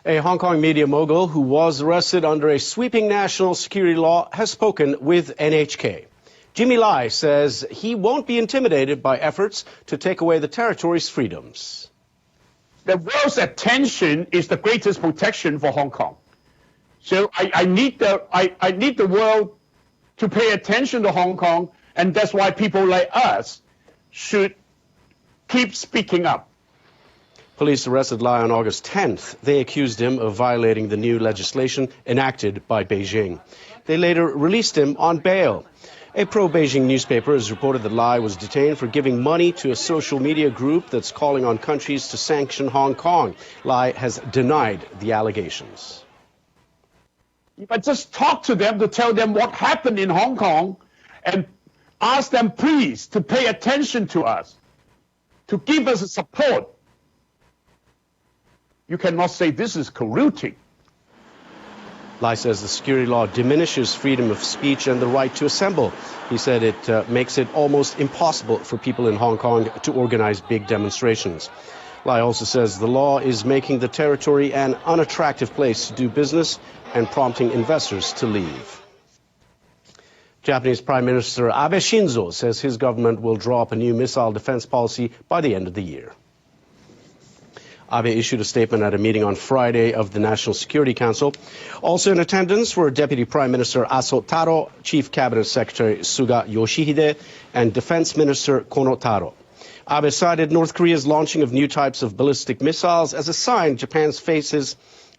A Hong Kong media mogul who was arrested under a sweeping national security law has spoken with NHK. Jimmy Lai says he won't be intimidated by efforts to take away the territory's freedoms. The world's attention is the greatest protection for Hong Kong. So I need the world to pay attention to Hong Kong, and that's why people like us should keep speaking up. Police arrested Lai on August 10th. They accused him of violating the new legislation enacted by Beijing. They later released him on bail. A pro-Beijing newspaper has reported that Lai was detained for giving money to a social media group that's calling on countries to sanction Hong Kong. Lai has denied the allegations. If I just talk to them to tell them what happened in Hong Kong and ask them please to pay attention to us, to give us support, you cannot say this is corrupting. Lai says the security law diminishes freedom of speech and the right to assemble. He said it makes it almost impossible for people in Hong Kong to organize big demonstrations. Lai also says the law is making the territory an unattractive place to do business and prompting investors to leave. Japanese Prime Minister Abe Shinzo says his government will draw up a new missile defense policy by the end of the year. Abe issued a statement at a meeting on Friday of the National Security Council. Also in attendance were Deputy Prime Minister Aso Taro, Chief Cabinet Secretary Suga Yoshihide, and Defense Minister Kono Taro. Abe cited North Korea's launching of new types of ballistic missiles as a sign Japan faces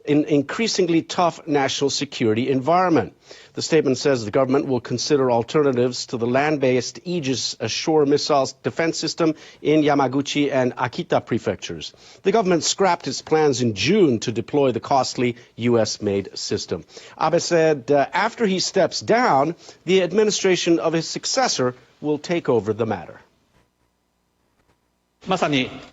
an increasingly tough national security environment. The statement says the government will consider alternatives to the land-based Aegis Ashore missile defense system in Yamaguchi and Akita prefectures. The government scrapped its plans in June to deploy the costly U.S.-made system. Abe said after he steps down, the administration of his successor will take over the matter.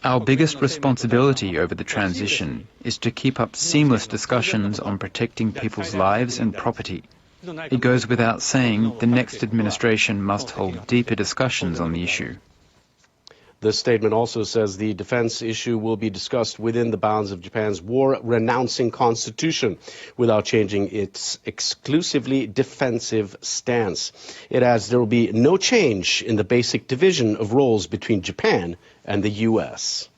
Our biggest responsibility over the transition is to keep up seamless discussions on protecting people's lives and property. It goes without saying the next administration must hold deeper discussions on the issue. The statement also says the defense issue will be discussed within the bounds of Japan's war-renouncing constitution without changing its exclusively defensive stance. It adds there will be no change in the basic division of roles between Japan and the U.S.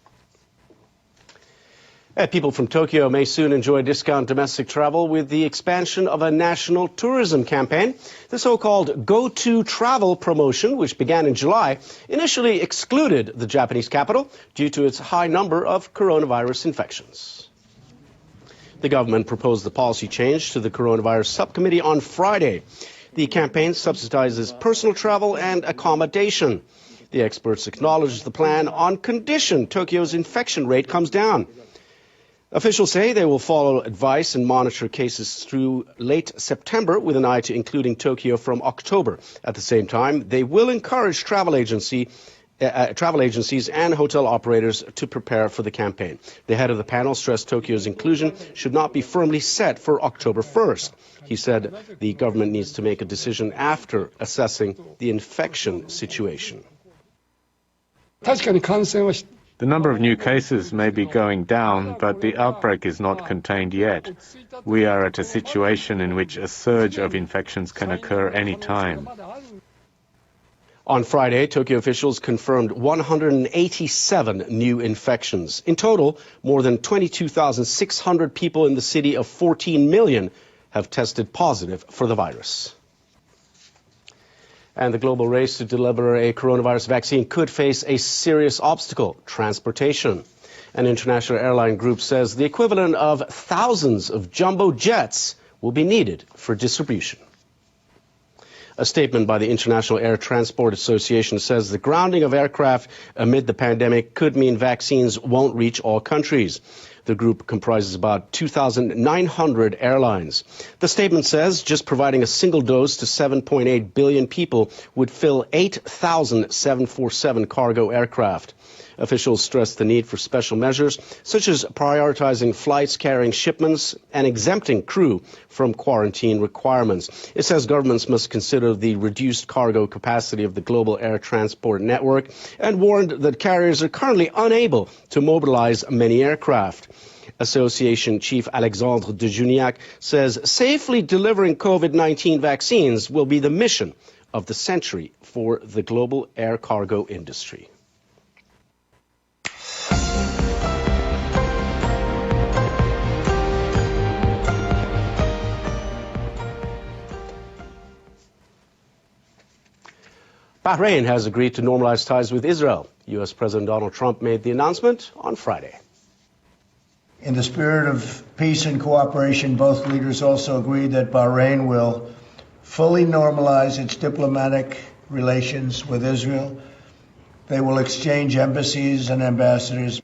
People from Tokyo may soon enjoy discount domestic travel with the expansion of a national tourism campaign. The so-called Go To Travel promotion, which began in July, initially excluded the Japanese capital due to its high number of coronavirus infections. The government proposed the policy change to the coronavirus subcommittee on Friday. The campaign subsidizes personal travel and accommodation. The experts acknowledged the plan on condition Tokyo's infection rate comes down. Officials say they will follow advice and monitor cases through late September with an eye to including Tokyo from October. At the same time, they will encourage travel agencies and hotel operators to prepare for the campaign. The head of the panel stressed Tokyo's inclusion should not be firmly set for October 1st. He said the government needs to make a decision after assessing the infection situation. The number of new cases may be going down, but the outbreak is not contained yet. We are at a situation in which a surge of infections can occur any time. On Friday, Tokyo officials confirmed 187 new infections. In total, more than 22,600 people in the city of 14 million have tested positive for the virus. And the global race to deliver a coronavirus vaccine could face a serious obstacle: transportation. An international airline group says the equivalent of thousands of jumbo jets will be needed for distribution. A statement by the International Air Transport Association says the grounding of aircraft amid the pandemic could mean vaccines won't reach all countries. The group comprises about 2,900 airlines. The statement says just providing a single dose to 7.8 billion people would fill 8,000 747 cargo aircraft. Officials stress the need for special measures, such as prioritizing flights carrying shipments and exempting crew from quarantine requirements. It says governments must consider the reduced cargo capacity of the global air transport network and warned that carriers are currently unable to mobilize many aircraft. Association Chief Alexandre de Juniac says safely delivering COVID-19 vaccines will be the mission of the century for the global air cargo industry. Bahrain has agreed to normalize ties with Israel. U.S. President Donald Trump made the announcement on Friday. In the spirit of peace and cooperation, both leaders also agreed that Bahrain will fully normalize its diplomatic relations with Israel. They will exchange embassies and ambassadors.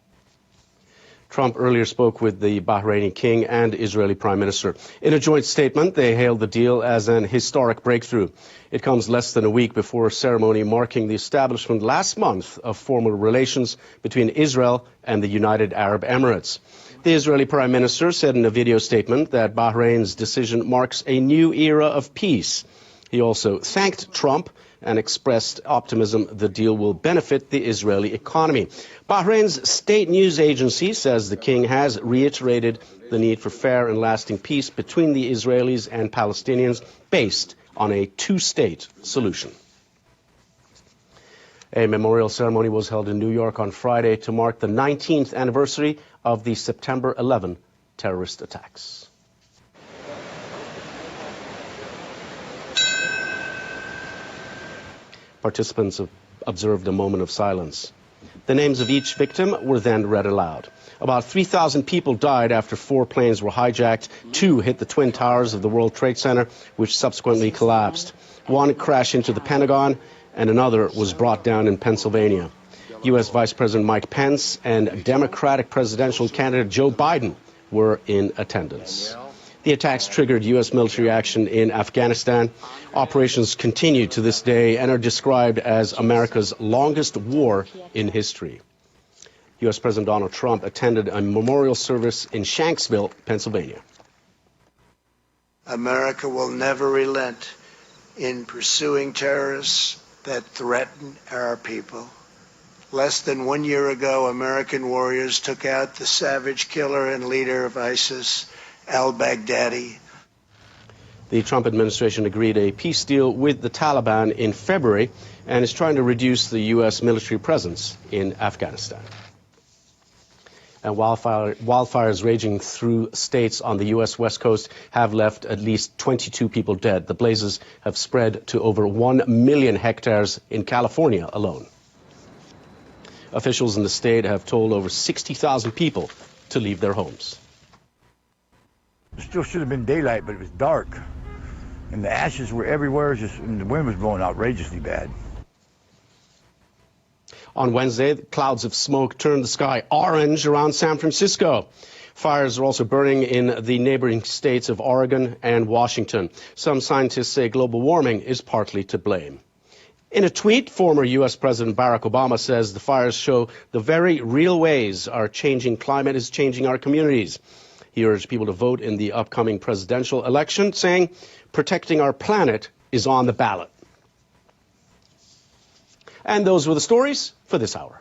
Trump earlier spoke with the Bahraini king and Israeli prime minister. In a joint statement, they hailed the deal as an historic breakthrough. It comes less than a week before a ceremony marking the establishment last month of formal relations between Israel and the United Arab Emirates. The Israeli prime minister said in a video statement that Bahrain's decision marks a new era of peace. He also thanked Trump and expressed optimism the deal will benefit the Israeli economy. Bahrain's state news agency says the king has reiterated the need for fair and lasting peace between the Israelis and Palestinians based on a two-state solution. A memorial ceremony was held in New York on Friday to mark the 19th anniversary of the September 11 terrorist attacks. Participants observed a moment of silence. The names of each victim were then read aloud. About 3,000 people died after 4 planes were hijacked. 2 hit the Twin Towers of the World Trade Center, which subsequently collapsed. 1 crashed into the Pentagon, and another was brought down in Pennsylvania. U.S. Vice President Mike Pence and Democratic presidential candidate Joe Biden were in attendance. The attacks triggered U.S. military action in Afghanistan. Operations continue to this day and are described as America's longest war in history. U.S. President Donald Trump attended a memorial service in Shanksville, Pennsylvania. America will never relent in pursuing terrorists that threaten our people. Less than 1 year ago, American warriors took out the savage killer and leader of ISIS, al-Baghdadi. The Trump administration agreed a peace deal with the Taliban in February and is trying to reduce the U.S. military presence in Afghanistan. And wildfires raging through states on the U.S. West Coast have left at least 22 people dead. The blazes have spread to over 1 million hectares in California alone. Officials in the state have told over 60,000 people to leave their homes. It still should have been daylight, but it was dark. And the ashes were everywhere, and the wind was blowing outrageously bad. On Wednesday, clouds of smoke turned the sky orange around San Francisco. Fires are also burning in the neighboring states of Oregon and Washington. Some scientists say global warming is partly to blame. In a tweet, former U.S. President Barack Obama says the fires show the very real ways our changing climate is changing our communities. He urged people to vote in the upcoming presidential election, saying protecting our planet is on the ballot. And those were the stories for this hour.